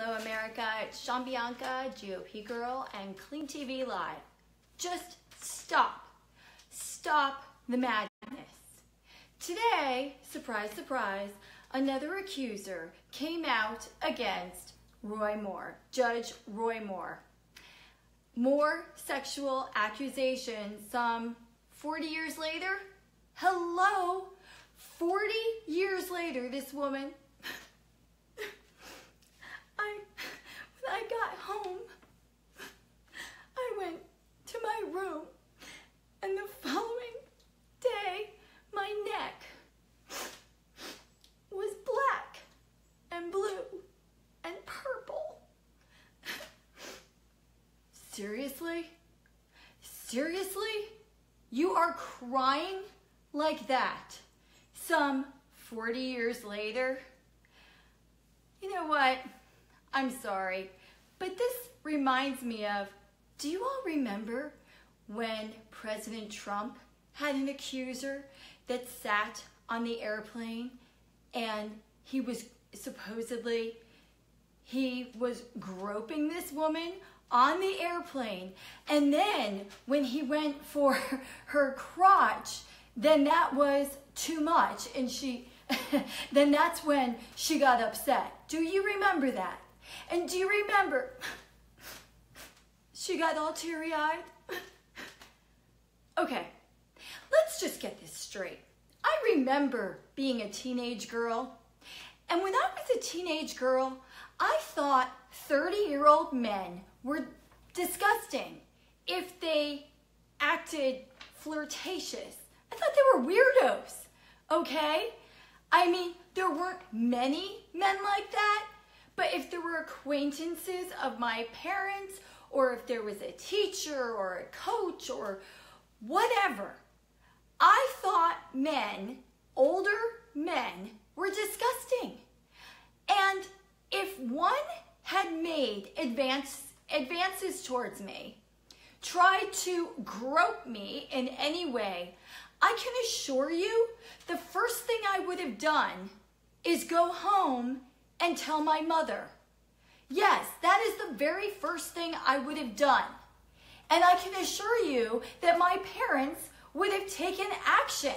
Hello, America. It's Bianca, GOP girl, and Clean TV Live. Just stop. Stop the madness. Today, surprise, surprise, another accuser came out against Roy Moore, Judge Roy Moore. More sexual accusations some 40 years later. Hello, 40 years later, this woman, when I got home, I went to my room, and the following day, my neck was black and blue and purple. Seriously? Seriously? You are crying like that some 40 years later? You know what? I'm sorry, but this reminds me of, do you all remember when President Trump had an accuser that sat on the airplane and he was groping this woman on the airplane, and then when he went for her crotch, then that was too much, and then that's when she got upset. Do you remember that? And do you remember she got all teary-eyed? Okay, let's just get this straight. I remember being a teenage girl, and when I was a teenage girl, I thought 30-year-old men were disgusting if they acted flirtatious. I thought they were weirdos, okay? I mean, there weren't many men like that, but if there were acquaintances of my parents, or if there was a teacher or a coach or whatever, I thought men, older men, were disgusting. And if one had made advances towards me, tried to grope me in any way, I can assure you the first thing I would have done is go home and tell my mother. Yes, that is the very first thing I would have done. And I can assure you that my parents would have taken action.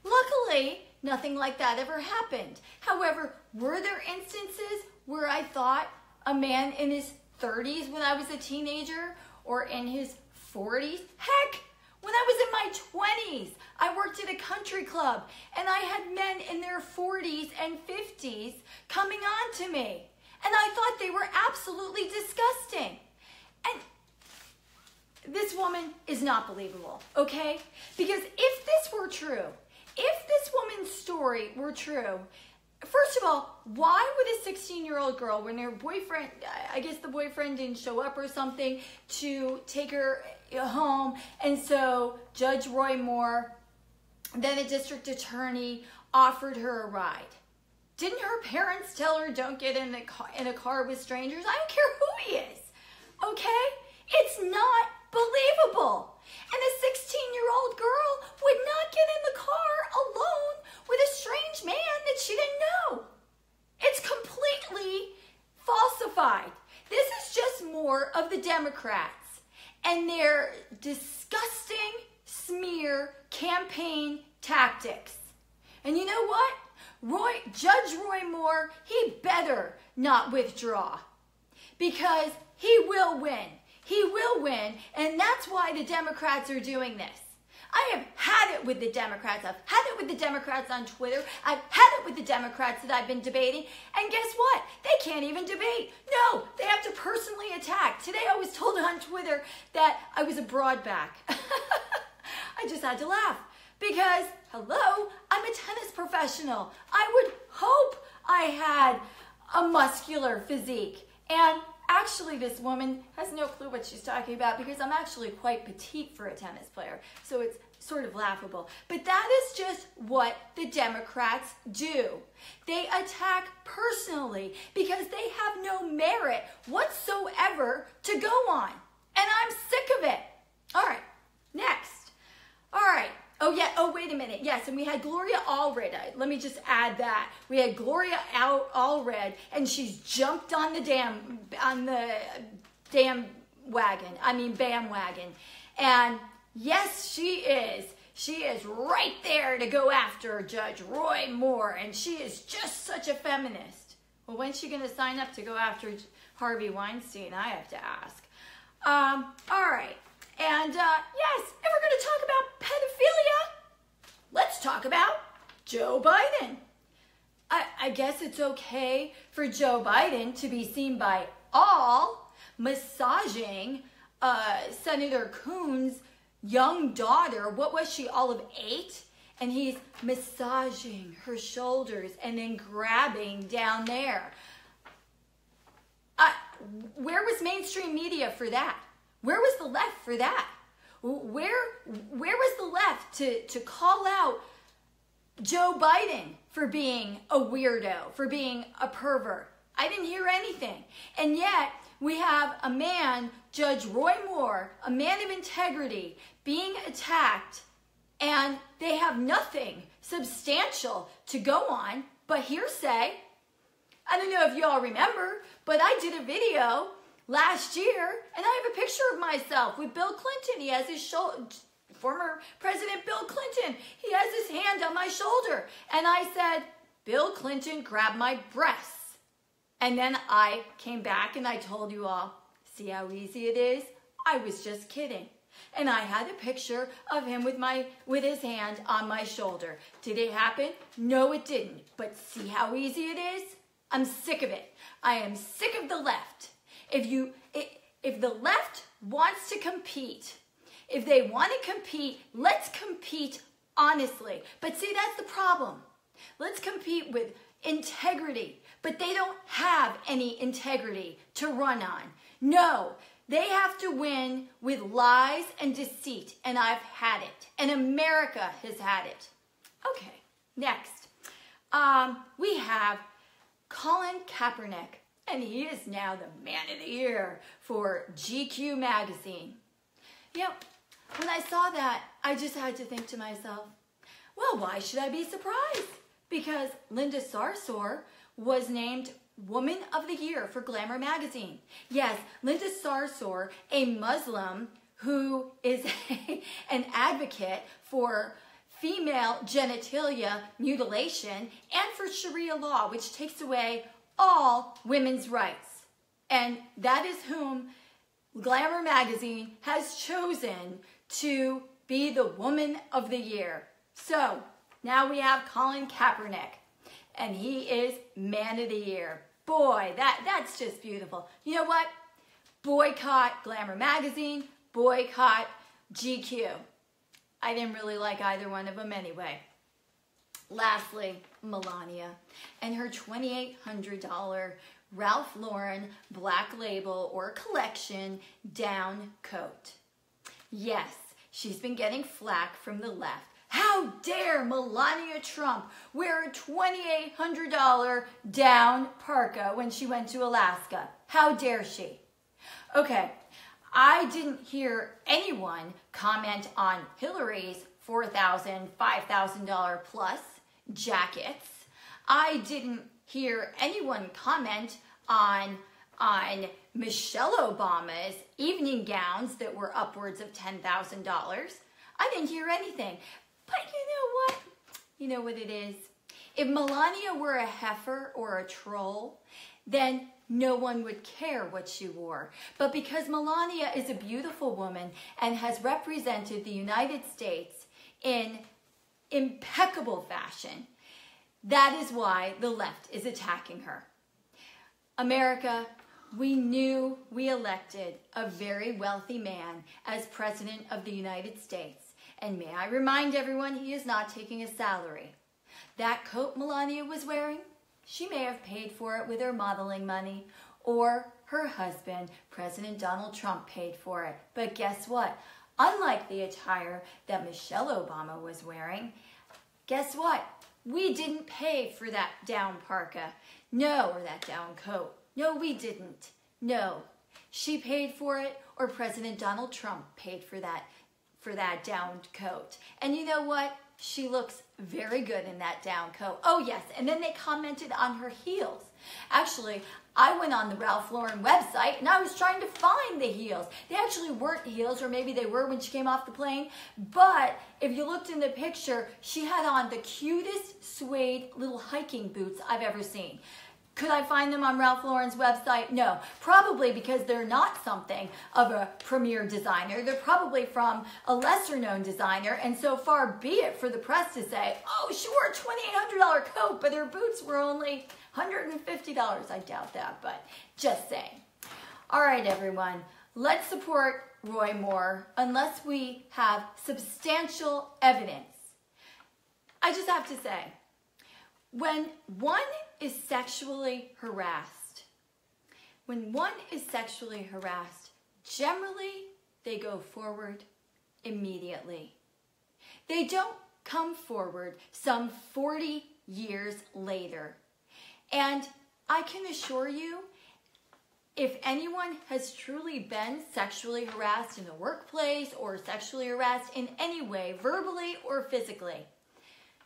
Luckily, nothing like that ever happened. However, were there instances where I thought a man in his 30s when I was a teenager, or in his 40s? Heck, when I was in my 20s, I worked at a country club, and I had men in their 40s and 50s coming on to me. And I thought they were absolutely disgusting. And this woman is not believable, okay? Because if this were true, if this woman's story were true, first of all, why would a 16-year-old girl, when her boyfriend, I guess the boyfriend didn't show up or something, to take her home, and so Judge Roy Moore, then a district attorney, offered her a ride? Didn't her parents tell her, don't get in a car with strangers? I don't care who he is, okay? It's not believable. And a 16-year-old girl would not get in the car alone with a strange man that she didn't know. It's completely falsified. This is just more of the Democrats and their disgusting smear campaign tactics. And you know what? Judge Roy Moore, he better not withdraw, because he will win. He will win, and that's why the Democrats are doing this. I have had it with the Democrats. I've had it with the Democrats on Twitter. I've had it with the Democrats that I've been debating. And guess what? They can't even debate. No, they have to personally attack. Today I was told on Twitter that I was a broadback. I just had to laugh because, hello, I'm a tennis professional. I would hope I had a muscular physique. And actually, this woman has no clue what she's talking about, because I'm actually quite petite for a tennis player. So it's sort of laughable. But that is just what the Democrats do. They attack personally because they have no merit whatsoever to go on. And I'm sick of it. All right, next. All right, Oh, yeah. Oh, wait a minute. Yes, and we had Gloria Allred. Let me just add that. We had Gloria Allred, and she's jumped on the bandwagon. And yes, she is. She is right there to go after Judge Roy Moore, and she is just such a feminist. Well, when's she going to sign up to go after Harvey Weinstein? I have to ask. All right. And yes, if we're going to talk about pedophilia, let's talk about Joe Biden. I guess it's okay for Joe Biden to be seen by all massaging Senator Coons' young daughter. What was she, all of 8? And he's massaging her shoulders and then grabbing down there. Where was mainstream media for that? Where was the left for that? Where was the left to call out Joe Biden for being a weirdo, for being a pervert? I didn't hear anything. And yet we have a man, Judge Roy Moore, a man of integrity, being attacked, and they have nothing substantial to go on but hearsay. I don't know if you all remember, but I did a video last year, and I have a picture of myself with Bill Clinton. He has his shoulder, former President Bill Clinton, he has his hand on my shoulder. And I said, Bill Clinton grabbed my breasts. And then I came back and I told you all, see how easy it is? I was just kidding. And I had a picture of him with his hand on my shoulder. Did it happen? No, it didn't. But see how easy it is? I'm sick of it. I am sick of the left. If the left wants to compete, if they want to compete, let's compete honestly. But see, that's the problem. Let's compete with integrity, but they don't have any integrity to run on. No, they have to win with lies and deceit, and I've had it, and America has had it. Okay, next. We have Colin Kaepernick. And he is now the man of the year for GQ magazine. You know, when I saw that, I just had to think to myself, well, why should I be surprised? Because Linda Sarsour was named Woman of the Year for Glamour magazine. Yes, Linda Sarsour, a Muslim who is an advocate for female genitalia mutilation and for Sharia law, which takes away all women's rights. And that is whom Glamour magazine has chosen to be the Woman of the Year. So now we have Colin Kaepernick, and he is Man of the Year. Boy, that's just beautiful. You know what? Boycott Glamour magazine, boycott GQ. I didn't really like either one of them anyway. Lastly, Melania and her $2,800 Ralph Lauren Black Label or Collection down coat. Yes, she's been getting flack from the left. How dare Melania Trump wear a $2,800 down parka when she went to Alaska? How dare she? Okay, I didn't hear anyone comment on Hillary's $4,000, $5,000 plus jackets. I didn't hear anyone comment on Michelle Obama's evening gowns that were upwards of $10,000. I didn't hear anything. But you know what? You know what it is? If Melania were a heifer or a troll, then no one would care what she wore. But because Melania is a beautiful woman and has represented the United States in impeccable fashion, that is why the left is attacking her. America, we knew we elected a very wealthy man as President of the United States. And may I remind everyone, he is not taking a salary. That coat Melania was wearing, she may have paid for it with her modeling money, or her husband, President Donald Trump, paid for it. But guess what? Unlike the attire that Michelle Obama was wearing, guess what? We didn't pay for that down parka. No, or that down coat. No, we didn't. No. She paid for it, or President Donald Trump paid for that for that down coat. And you know what? She looks very good in that down coat. Oh yes, and then they commented on her heels. Actually, I went on the Ralph Lauren website and I was trying to find the heels. They actually weren't heels, or maybe they were when she came off the plane. But if you looked in the picture, she had on the cutest suede little hiking boots I've ever seen. Could I find them on Ralph Lauren's website? No, probably because they're not something of a premier designer. They're probably from a lesser known designer, and so far be it for the press to say, oh, she wore a $2,800 coat, but her boots were only $150. I doubt that, but just saying. All right, everyone, let's support Roy Moore unless we have substantial evidence. I just have to say, when one is sexually harassed, generally they go forward immediately. They don't come forward some 40 years later. And I can assure you, if anyone has truly been sexually harassed in the workplace or sexually harassed in any way, verbally or physically,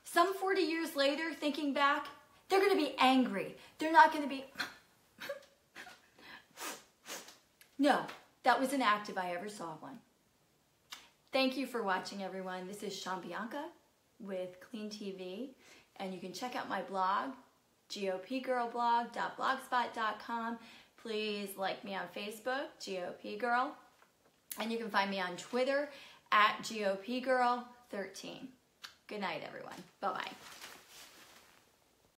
some 40 years later, thinking back, they're going to be angry. They're not going to be, no, that was an act if I ever saw one. Thank you for watching, everyone. This is Bianca with Clean TV, and you can check out my blog, gopgirlblog.blogspot.com. Please like me on Facebook, GOP Girl, and you can find me on Twitter at GOPGirl13. Good night, everyone. Bye-bye.